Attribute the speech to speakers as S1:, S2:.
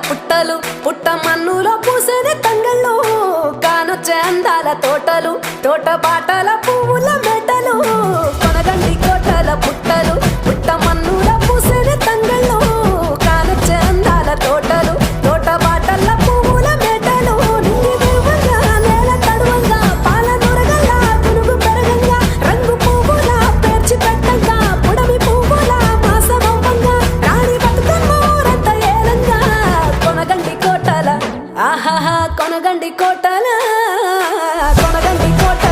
S1: పుట్టలు పుట్ట మన్నులో పూసేది తంగళ్ళు కానొచ్చే అందాల తోటలు తోట బాటల పువ్వుల మెటలు కొనగండి కోటల పుట్టలు పుట్ట మన్నులో పూసేది తంగళ్ళు కానొచ్చే అందాల తోటలు తోట బాటల పువ్వుల మెటలు నింగి దేవంగా నేల తడువంగా పాల నొరగల్లా పునుగు పెరగంగా రంగు పువ్వుల పేర్చి పెట్టంగా పుడమి పువ్వుల మాసవంగా రాణి బతుకమ్మ ఊరంతా ఏలంగా కొనగండి కోటల ఆహాహా కొనగండి కోటల కొనగండి కోట